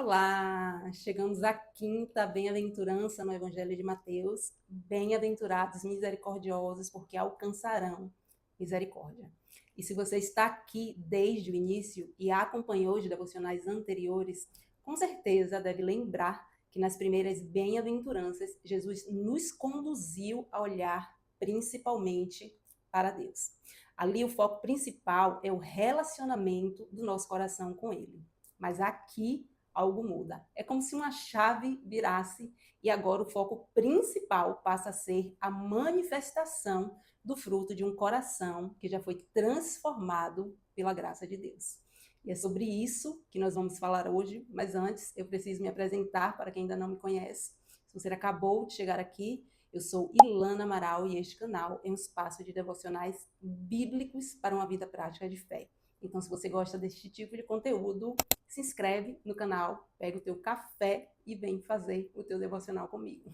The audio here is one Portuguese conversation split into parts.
Olá! Chegamos à quinta bem-aventurança no Evangelho de Mateus. Bem-aventurados misericordiosos, porque alcançarão misericórdia. E se você está aqui desde o início e acompanhou os devocionais anteriores, com certeza deve lembrar que nas primeiras bem-aventuranças, Jesus nos conduziu a olhar principalmente para Deus. Ali o foco principal é o relacionamento do nosso coração com Ele. Mas aqui algo muda. É como se uma chave virasse e agora o foco principal passa a ser a manifestação do fruto de um coração que já foi transformado pela graça de Deus. E é sobre isso que nós vamos falar hoje, mas antes eu preciso me apresentar para quem ainda não me conhece. Se você acabou de chegar aqui, eu sou Ilana Amaral e este canal é um espaço de devocionais bíblicos para uma vida prática de fé. Então, se você gosta deste tipo de conteúdo, se inscreve no canal, pega o teu café e vem fazer o teu devocional comigo.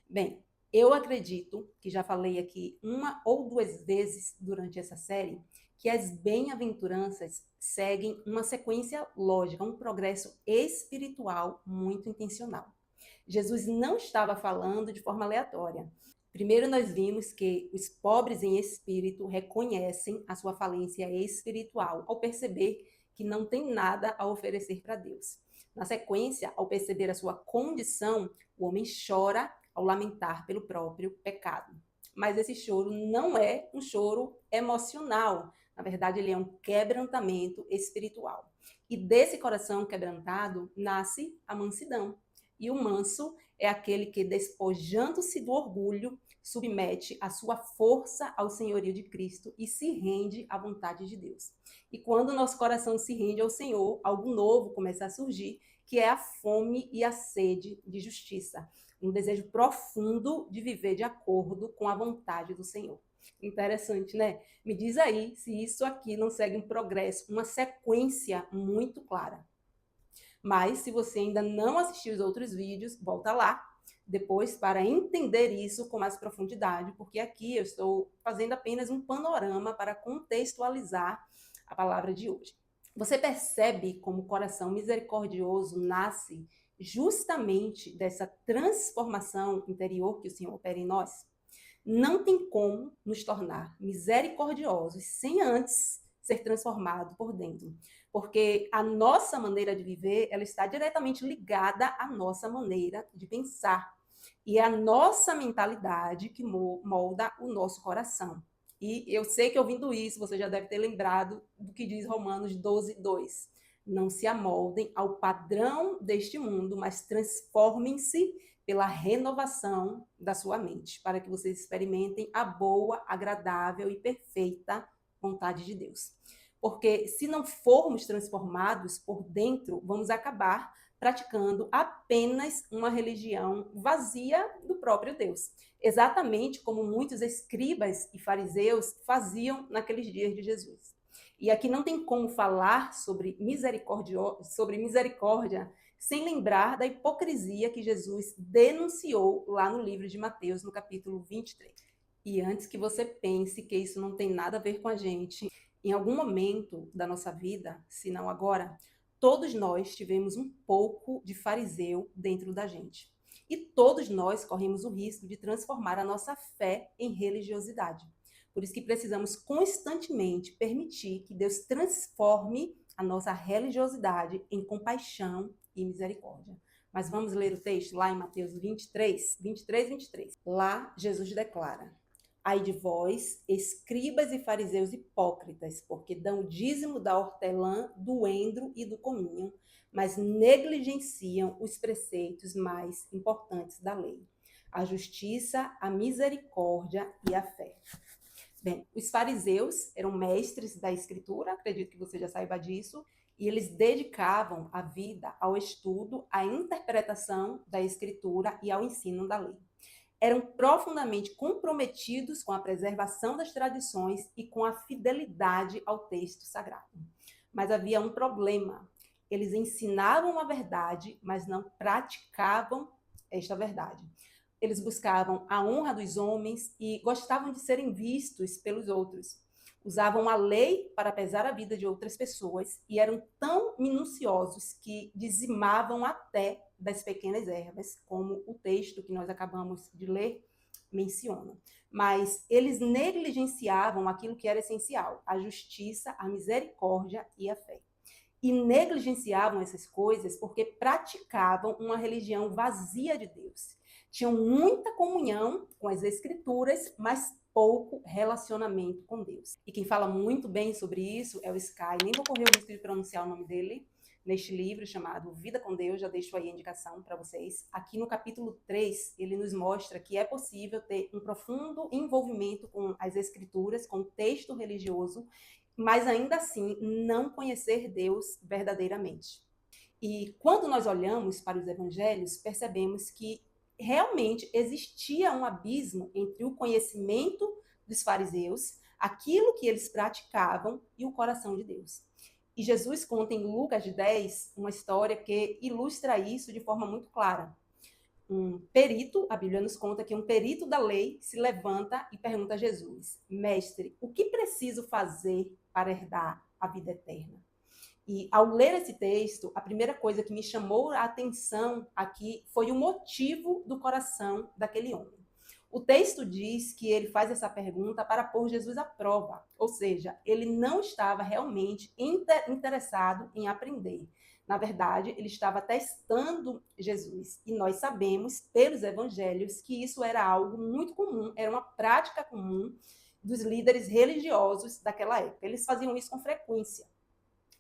Bem, eu acredito que já falei aqui uma ou duas vezes durante essa série que as bem-aventuranças seguem uma sequência lógica, um progresso espiritual muito intencional. Jesus não estava falando de forma aleatória. Primeiro, nós vimos que os pobres em espírito reconhecem a sua falência espiritual ao perceber que não tem nada a oferecer para Deus. Na sequência, ao perceber a sua condição, o homem chora ao lamentar pelo próprio pecado. Mas esse choro não é um choro emocional. Na verdade, ele é um quebrantamento espiritual. E desse coração quebrantado nasce a mansidão. E o manso é aquele que, despojando-se do orgulho, submete a sua força ao senhorio de Cristo e se rende à vontade de Deus. E quando o nosso coração se rende ao Senhor, algo novo começa a surgir, que é a fome e a sede de justiça. Um desejo profundo de viver de acordo com a vontade do Senhor. Interessante, né? Me diz aí se isso aqui não segue um progresso, uma sequência muito clara. Mas se você ainda não assistiu os outros vídeos, volta lá depois para entender isso com mais profundidade, porque aqui eu estou fazendo apenas um panorama para contextualizar a palavra de hoje. Você percebe como o coração misericordioso nasce justamente dessa transformação interior que o Senhor opera em nós? Não tem como nos tornar misericordiosos sem antes ser transformado por dentro. Porque a nossa maneira de viver, ela está diretamente ligada à nossa maneira de pensar. E é a nossa mentalidade que molda o nosso coração. E eu sei que ouvindo isso, você já deve ter lembrado do que diz Romanos 12, 2. Não se amoldem ao padrão deste mundo, mas transformem-se pela renovação da sua mente, para que vocês experimentem a boa, agradável e perfeita vontade de Deus. Porque se não formos transformados por dentro, vamos acabar praticando apenas uma religião vazia do próprio Deus. Exatamente como muitos escribas e fariseus faziam naqueles dias de Jesus. E aqui não tem como falar sobre misericórdia sem lembrar da hipocrisia que Jesus denunciou lá no livro de Mateus, no capítulo 23. E antes que você pense que isso não tem nada a ver com a gente, em algum momento da nossa vida, se não agora, todos nós tivemos um pouco de fariseu dentro da gente. E todos nós corremos o risco de transformar a nossa fé em religiosidade. Por isso que precisamos constantemente permitir que Deus transforme a nossa religiosidade em compaixão e misericórdia. Mas vamos ler o texto lá em Mateus 23, 23. Lá Jesus declara: ai de vós, escribas e fariseus hipócritas, porque dão o dízimo da hortelã, do endro e do cominho, mas negligenciam os preceitos mais importantes da lei: a justiça, a misericórdia e a fé. Bem, os fariseus eram mestres da escritura, acredito que você já saiba disso, e eles dedicavam a vida ao estudo, à interpretação da escritura e ao ensino da lei. Eram profundamente comprometidos com a preservação das tradições e com a fidelidade ao texto sagrado. Mas havia um problema. Eles ensinavam a verdade, mas não praticavam esta verdade. Eles buscavam a honra dos homens e gostavam de serem vistos pelos outros. Usavam a lei para pesar a vida de outras pessoas e eram tão minuciosos que dizimavam até das pequenas ervas, como o texto que nós acabamos de ler menciona. Mas eles negligenciavam aquilo que era essencial: a justiça, a misericórdia e a fé. E negligenciavam essas coisas porque praticavam uma religião vazia de Deus. Tinham muita comunhão com as Escrituras, mas pouco relacionamento com Deus. E quem fala muito bem sobre isso é o Sky. Nem vou correr o risco de pronunciar o nome dele neste livro chamado Vida com Deus. Já deixo aí a indicação para vocês. Aqui no capítulo 3, ele nos mostra que é possível ter um profundo envolvimento com as Escrituras, com o texto religioso, mas ainda assim não conhecer Deus verdadeiramente. E quando nós olhamos para os evangelhos, percebemos que realmente existia um abismo entre o conhecimento dos fariseus, aquilo que eles praticavam, e o coração de Deus. E Jesus conta em Lucas 10 uma história que ilustra isso de forma muito clara. Um perito, a Bíblia nos conta que um perito da lei se levanta e pergunta a Jesus: Mestre, o que preciso fazer para herdar a vida eterna? E ao ler esse texto, a primeira coisa que me chamou a atenção aqui foi o motivo do coração daquele homem. O texto diz que ele faz essa pergunta para pôr Jesus à prova, ou seja, ele não estava realmente interessado em aprender. Na verdade, ele estava testando Jesus. E nós sabemos, pelos evangelhos, que isso era algo muito comum, era uma prática comum dos líderes religiosos daquela época. Eles faziam isso com frequência.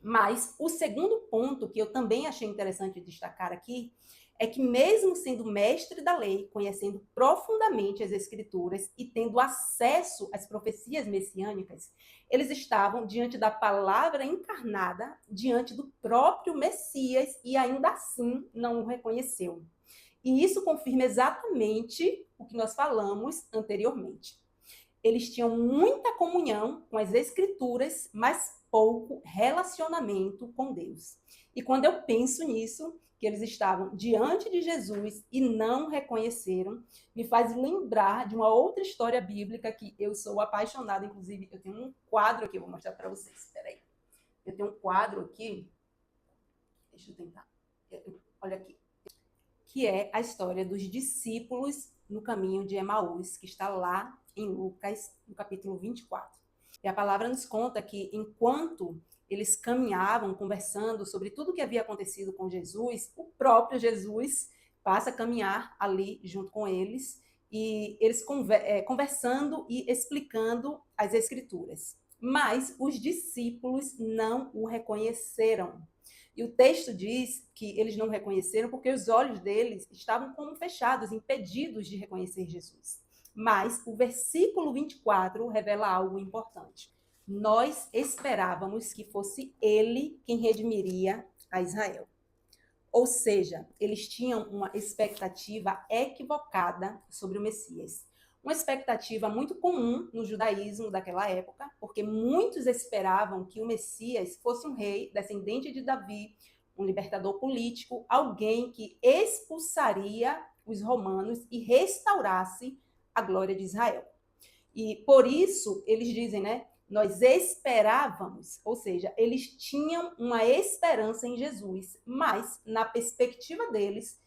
Mas o segundo ponto que eu também achei interessante destacar aqui é que, mesmo sendo mestre da lei, conhecendo profundamente as Escrituras e tendo acesso às profecias messiânicas, eles estavam diante da palavra encarnada, diante do próprio Messias, e ainda assim não o reconheceu. E isso confirma exatamente o que nós falamos anteriormente. Eles tinham muita comunhão com as Escrituras, mas pouco relacionamento com Deus. E quando eu penso nisso, que eles estavam diante de Jesus e não reconheceram, me faz lembrar de uma outra história bíblica que eu sou apaixonada. Inclusive, eu tenho um quadro aqui, eu vou mostrar para vocês. Espera aí. Eu tenho um quadro aqui, deixa eu tentar. Olha aqui. Que é a história dos discípulos no caminho de Emaús, que está lá em Lucas, no capítulo 24. E a palavra nos conta que, enquanto eles caminhavam, conversando sobre tudo o que havia acontecido com Jesus, o próprio Jesus passa a caminhar ali junto com eles, e eles conversando e explicando as Escrituras. Mas os discípulos não o reconheceram. E o texto diz que eles não reconheceram porque os olhos deles estavam como fechados, impedidos de reconhecer Jesus. Mas o versículo 24 revela algo importante. Nós esperávamos que fosse ele quem redimiria a Israel. Ou seja, eles tinham uma expectativa equivocada sobre o Messias. Uma expectativa muito comum no judaísmo daquela época, porque muitos esperavam que o Messias fosse um rei descendente de Davi, um libertador político, alguém que expulsaria os romanos e restaurasse a glória de Israel. E por isso eles dizem, né? Nós esperávamos, ou seja, eles tinham uma esperança em Jesus, mas na perspectiva deles,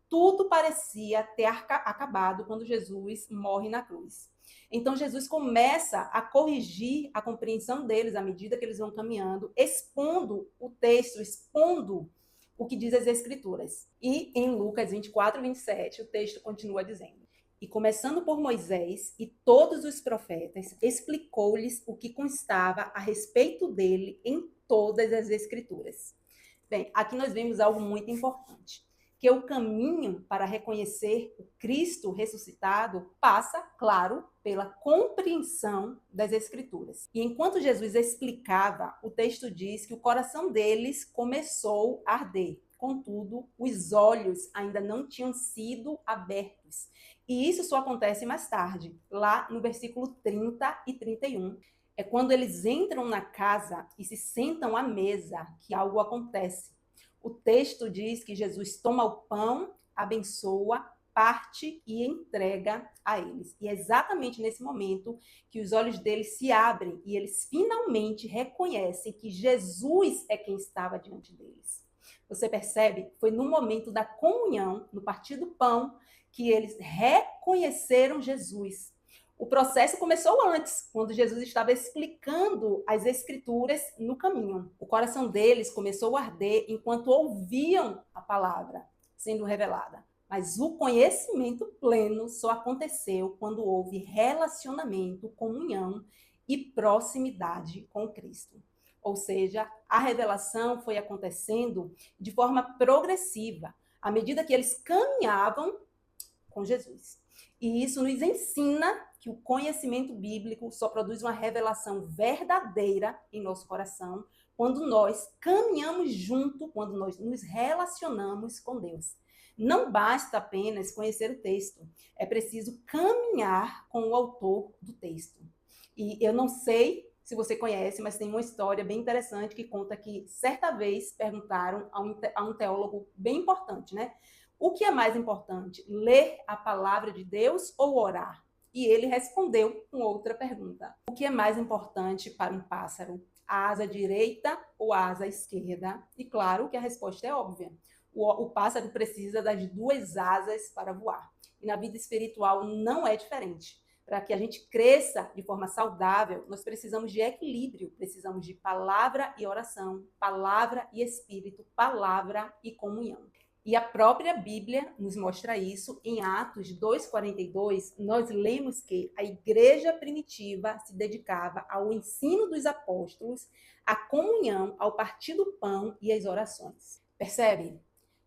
tudo parecia ter acabado quando Jesus morre na cruz. Então Jesus começa a corrigir a compreensão deles à medida que eles vão caminhando, expondo o texto, expondo o que diz as Escrituras. E em Lucas 24, 27, o texto continua dizendo: E começando por Moisés e todos os profetas, explicou-lhes o que constava a respeito dele em todas as Escrituras. Bem, aqui nós vemos algo muito importante, que o caminho para reconhecer o Cristo ressuscitado passa, claro, pela compreensão das Escrituras. E enquanto Jesus explicava, o texto diz que o coração deles começou a arder. Contudo, os olhos ainda não tinham sido abertos. E isso só acontece mais tarde, lá no versículo 30 e 31. É quando eles entram na casa e se sentam à mesa que algo acontece. O texto diz que Jesus toma o pão, abençoa, parte e entrega a eles. E é exatamente nesse momento que os olhos deles se abrem e eles finalmente reconhecem que Jesus é quem estava diante deles. Você percebe? Foi no momento da comunhão, no partir do pão, que eles reconheceram Jesus. O processo começou antes, quando Jesus estava explicando as Escrituras no caminho. O coração deles começou a arder enquanto ouviam a palavra sendo revelada. Mas o conhecimento pleno só aconteceu quando houve relacionamento, comunhão e proximidade com Cristo. Ou seja, a revelação foi acontecendo de forma progressiva, à medida que eles caminhavam com Jesus. E isso nos ensina que o conhecimento bíblico só produz uma revelação verdadeira em nosso coração quando nós caminhamos junto, quando nós nos relacionamos com Deus. Não basta apenas conhecer o texto, é preciso caminhar com o autor do texto. E eu não sei se você conhece, mas tem uma história bem interessante que conta que certa vez perguntaram a um teólogo bem importante, né? O que é mais importante, ler a palavra de Deus ou orar? E ele respondeu com outra pergunta. O que é mais importante para um pássaro, a asa direita ou a asa esquerda? E claro que a resposta é óbvia. O pássaro precisa das duas asas para voar. E na vida espiritual não é diferente. Para que a gente cresça de forma saudável, nós precisamos de equilíbrio, precisamos de palavra e oração, palavra e espírito, palavra e comunhão. E a própria Bíblia nos mostra isso. Em Atos 2,42, nós lemos que a igreja primitiva se dedicava ao ensino dos apóstolos, à comunhão, ao partir do pão e às orações. Percebe?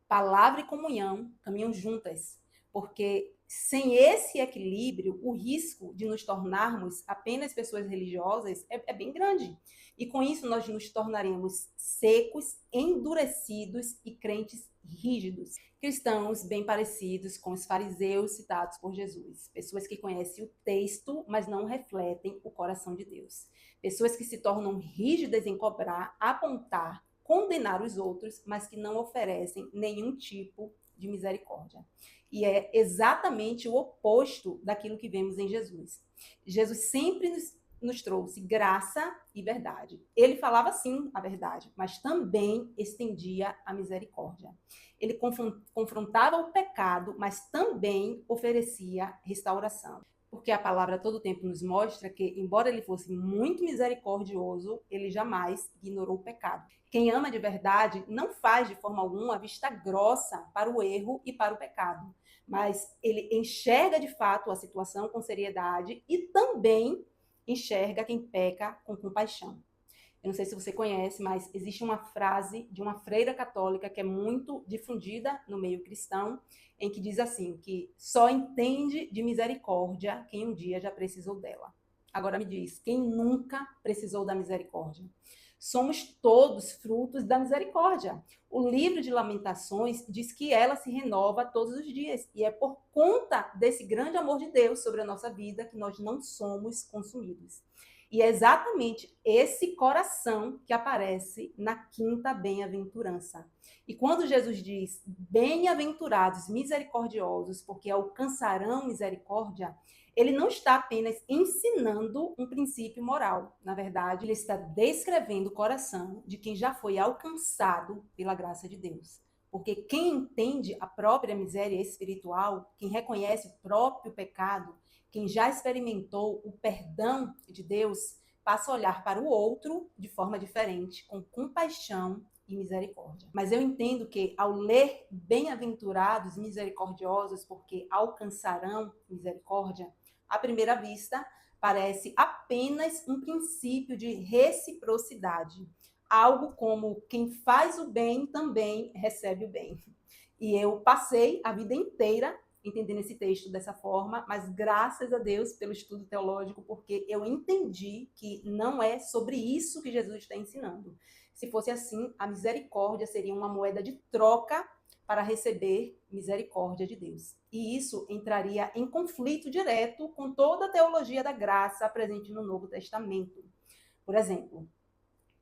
Palavra e comunhão caminham juntas, porque sem esse equilíbrio, o risco de nos tornarmos apenas pessoas religiosas é bem grande. E com isso nós nos tornaremos secos, endurecidos e crentes rígidos. Cristãos bem parecidos com os fariseus citados por Jesus. Pessoas que conhecem o texto, mas não refletem o coração de Deus. Pessoas que se tornam rígidas em cobrar, apontar, condenar os outros, mas que não oferecem nenhum tipo de misericórdia. E é exatamente o oposto daquilo que vemos em Jesus. Jesus sempre nos trouxe graça e verdade. Ele falava sim a verdade, mas também estendia a misericórdia. Ele confrontava o pecado, mas também oferecia restauração. Porque a palavra todo tempo nos mostra que, embora ele fosse muito misericordioso, ele jamais ignorou o pecado. Quem ama de verdade não faz de forma alguma vista grossa para o erro e para o pecado, mas ele enxerga de fato a situação com seriedade e também enxerga quem peca com compaixão. Eu não sei se você conhece, mas existe uma frase de uma freira católica que é muito difundida no meio cristão, em que diz assim, que só entende de misericórdia quem um dia já precisou dela. Agora me diz, quem nunca precisou da misericórdia? Somos todos frutos da misericórdia. O livro de Lamentações diz que ela se renova todos os dias. E é por conta desse grande amor de Deus sobre a nossa vida que nós não somos consumidos. E é exatamente esse coração que aparece na quinta bem-aventurança. E quando Jesus diz, bem-aventurados misericordiosos, porque alcançarão misericórdia, ele não está apenas ensinando um princípio moral. Na verdade, ele está descrevendo o coração de quem já foi alcançado pela graça de Deus. Porque quem entende a própria miséria espiritual, quem reconhece o próprio pecado, quem já experimentou o perdão de Deus, passa a olhar para o outro de forma diferente, com compaixão e misericórdia. Mas eu entendo que, ao ler bem-aventurados misericordiosos, porque alcançarão misericórdia, à primeira vista, parece apenas um princípio de reciprocidade. Algo como quem faz o bem também recebe o bem. E eu passei a vida inteira entendendo esse texto dessa forma, mas graças a Deus pelo estudo teológico, porque eu entendi que não é sobre isso que Jesus está ensinando. Se fosse assim, a misericórdia seria uma moeda de troca para receber misericórdia de Deus. E isso entraria em conflito direto com toda a teologia da graça presente no Novo Testamento. Por exemplo,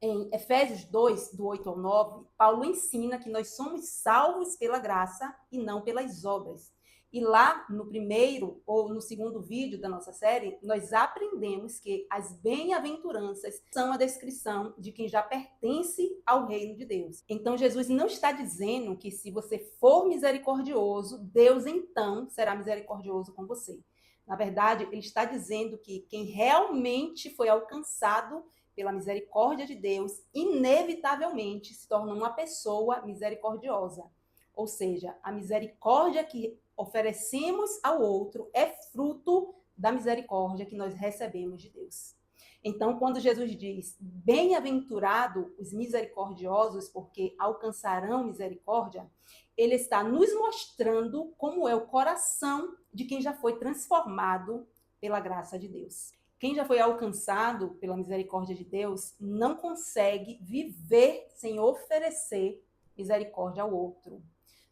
em Efésios 2, do 8 ao 9, Paulo ensina que nós somos salvos pela graça e não pelas obras. E lá no primeiro ou no segundo vídeo da nossa série, nós aprendemos que as bem-aventuranças são a descrição de quem já pertence ao reino de Deus. Então Jesus não está dizendo que se você for misericordioso, Deus então será misericordioso com você. Na verdade, ele está dizendo que quem realmente foi alcançado pela misericórdia de Deus, inevitavelmente se torna uma pessoa misericordiosa. Ou seja, a misericórdia que oferecemos ao outro é fruto da misericórdia que nós recebemos de Deus. Então, quando Jesus diz, bem-aventurado os misericordiosos, porque alcançarão misericórdia, ele está nos mostrando como é o coração de quem já foi transformado pela graça de Deus. Quem já foi alcançado pela misericórdia de Deus não consegue viver sem oferecer misericórdia ao outro.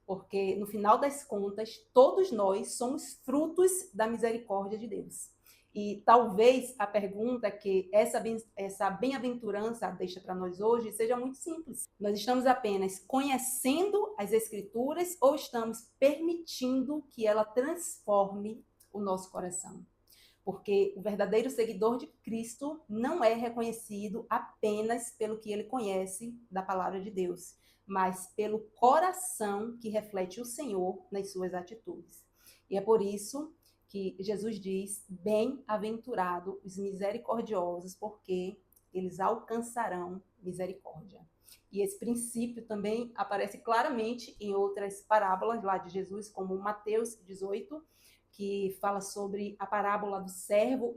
Porque, no final das contas, todos nós somos frutos da misericórdia de Deus. E talvez a pergunta que essa bem-aventurança deixa para nós hoje seja muito simples. Nós estamos apenas conhecendo as Escrituras ou estamos permitindo que ela transforme o nosso coração? Porque o verdadeiro seguidor de Cristo não é reconhecido apenas pelo que ele conhece da palavra de Deus, mas pelo coração que reflete o Senhor nas suas atitudes. E é por isso que Jesus diz, bem-aventurado os misericordiosos, porque eles alcançarão misericórdia. E esse princípio também aparece claramente em outras parábolas lá de Jesus, como Mateus 18, que fala sobre a parábola do servo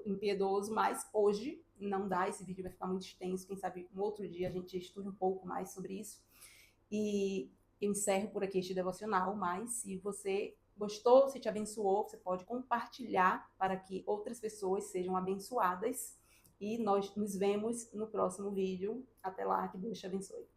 impiedoso, mas hoje não dá, esse vídeo vai ficar muito extenso, quem sabe um outro dia a gente estude um pouco mais sobre isso. E eu encerro por aqui este devocional, mas se você gostou, se te abençoou, você pode compartilhar para que outras pessoas sejam abençoadas. E nós nos vemos no próximo vídeo. Até lá, que Deus te abençoe.